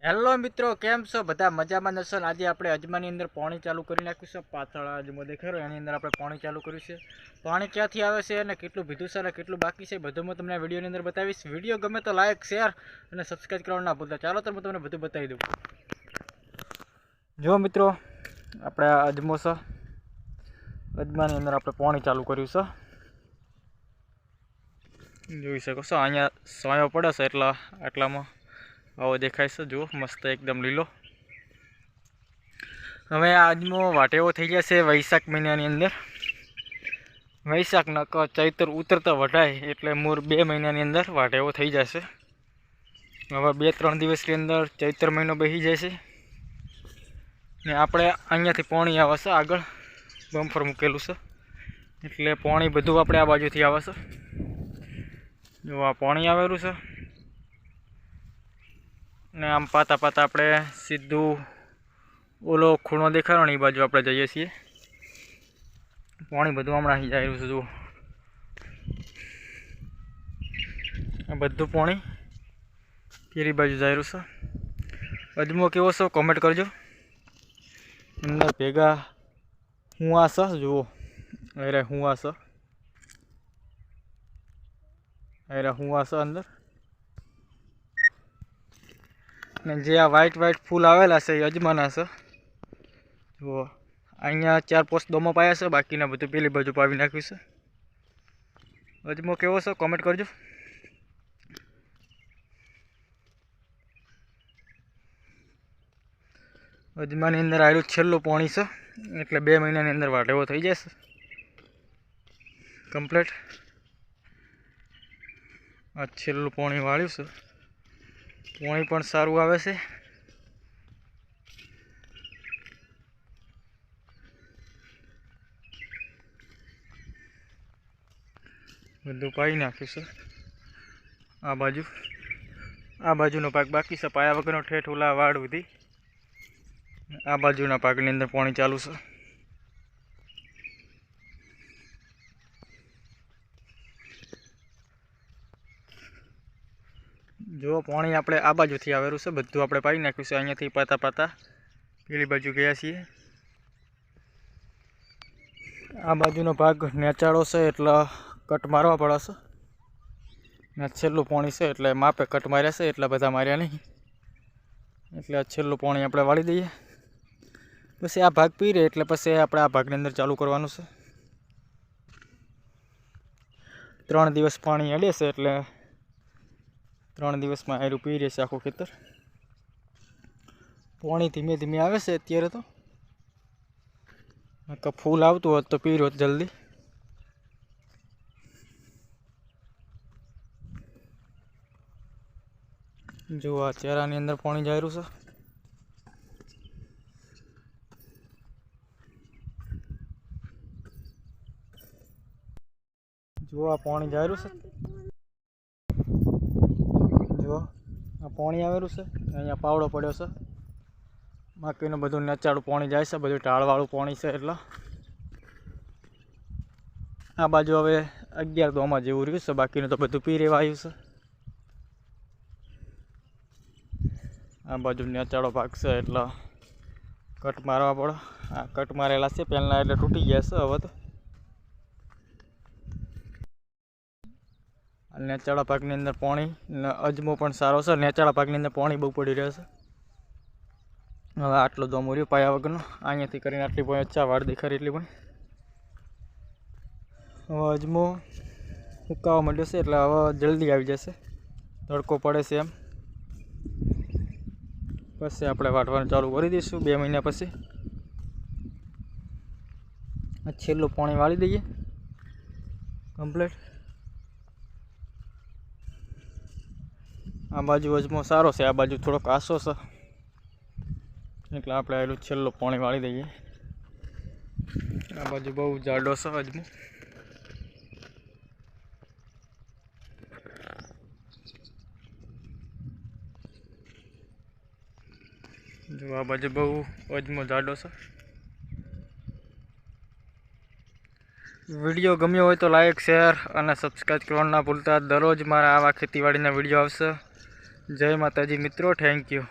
Hello મિત્રો, કેમ છો? બધા મજામાં નશો? આજે આપણે અજમાની અંદર પાણી ચાલુ કરી નાખ્યું છે. પાછળ અજમો દેખાડો એની અંદર આપણે પાણી ચાલુ કર્યું છે. પાણી ક્યાંથી આવે છે અને કેટલું ભીધું છે અને કેટલું બાકી છે બધું હું તમને વિડીયોની અંદર બતાવીશ. વિડીયો ગમે તો લાઈક, શેર અને સબસ્ક્રાઈબ કરવાનું ના ભૂલતા. ચાલો તો હું તમને બધું બતાવી દઉં. જો મિત્રો, આપણે આ અજમો છે. અજમાની અંદર આપણે પાણી ચાલુ કર્યું છે. જોઈ શકો છો અહીંયા સોયો પડે છે એટલે આટલામાં આવો દેખાય છે. જુઓ મસ્ત એકદમ લીલો. હવે આ અજમો વાટેવો થઈ જશે વૈશાખ મહિનાની અંદર. વૈશાખ ન ચૈત્ર ઉતરતા વઢાય એટલે મૂળ 2 મહિનાની અંદર વાટેવો થઈ જશે. હવે 2-3 દિવસની અંદર ચૈત્ર મહિનો બેસી જશે ને આપણે અહીંયાથી પાણી આવે છે. આગળ બમ્ફર મૂકેલું છે એટલે પાણી બધું આપણે આ બાજુથી આવે છે. જો આ પાણી આવેલું છે ને આમ પાતા પાતા આપણે સીધું ઓલો ખૂણો દેખાડો ને એ બાજુ આપણે જઈએ છીએ. પાણી બધું હમણાં અહીં જાય છે. જુઓ આ બધું પાણી કેરી બાજુ જાય છે. અજમો કેવો છે કોમેન્ટ કરજો. અંદર ભેગા હુંવા છે. જુઓ અરે હુંવા છે, અરે હુંવા છે અંદર. ને જે આ વ્હાઈટ ફૂલ આવેલા છે એ અજમાના છે. જુઓ અહીંયા 4-5 દોમો પાયા છે, બાકીના બધું પેલી બાજુ પાવી નાખ્યું છે. અજમો કેવો છે કોમેન્ટ કરજો. અજમાની અંદર આવેલું છેલ્લું પાણી છે એટલે 2 મહિનાની અંદર વાટેવો થઈ જશે કમ્પ્લીટ. આ છેલ્લું પાણી વાળ્યું છે. પાણી પણ સારું આવે છે. બધું પાઈ નાખ્યું છે. આ બાજુનો પાક બાકી છે. પાયા વગરનો ઠેઠ ઓલા વાડ સુધી આ બાજુના પાકની અંદર પાણી ચાલુ છે. જો પાણી આપણે આ બાજુથી આવેલું છે બધું આપણે પાઈ નાખ્યું છે. અહીંયાથી પાતા પાતા પેલી બાજુ ગયા છીએ. આ બાજુનો ભાગ નેચાળો છે એટલે કટ મારવા પડે છે. ને છેલ્લું પાણી છે એટલે માપે કટ માર્યા છે, એટલા બધા માર્યા નહીં. એટલે આ છેલ્લું પાણી આપણે વાળી દઈએ. પછી આ ભાગ પી રહે એટલે પછી આપણે આ ભાગની અંદર ચાલુ કરવાનું છે. 3 દિવસ પાણી અડે છે એટલે 3 દિવસમાં આયરું પી રહેશે આખું ખેતર. પાણી ધીમે ધીમે આવે છે અત્યારે તો. ફૂલ આવતું હોત તો પી રહ્યો જલ્દી. જો આ ચહેરાની અંદર પાણી જાયરું છે. જો આ પાણી જાયરું છે. જો આ પાણી આવેલું છે. અહીંયા પાવડો પડ્યો છે. બાકીનું બધું નેચાળું પાણી જાય છે. બધું ઢાળવાળું પાણી છે એટલે આ બાજુ હવે 11 દોમાં જેવું રહ્યું છે. બાકીનું તો બધું પી રહેવા આવ્યું છે. આ બાજુ નેચાળો ભાગ છે એટલે કટ મારવા પડે. આ કટ મારેલા છે પહેલાં એટલે તૂટી ગયા છે. હવે તો નેચાળા પાકની અંદર પાણી અજમો પણ સારો છે. નેચાળા પાકની અંદર પાણી બહુ પડી રહે છે. હવે આટલો દોમો રહ્યો પાયા વગરનો. અહીંયાથી કરીને આટલી પણ અચ્છા વાળ દેખાડી એટલી પણ. હવે અજમો સુકાવા માંડ્યો છે એટલે હવે જલ્દી આવી જશે. તડકો પડે છે એમ. પછી આપણે વાટવાનું ચાલુ કરી દઈશું 2 મહિના પછી. આ છેલ્લું પાણી વાળી દઈએ કમ્પ્લીટ. આ બાજુ અજમો સારો છે, આ બાજુ થોડોક આસો છે એટલે આપણે આવેલું છેલ્લું પાણી વાળી દઈએ. આ બાજુ બહુ જાડો છે અજમો. જો આ બાજુ બહુ અજમો જાડો છે. વિડીયો ગમ્યો હોય તો લાઈક, શેર અને સબસ્ક્રાઈબ કરવાનું ના ભૂલતા. દરરોજ મારા આવા ખેતીવાડીના વિડીયો આવશે. જય માતાજી મિત્રો, થેન્ક યુ.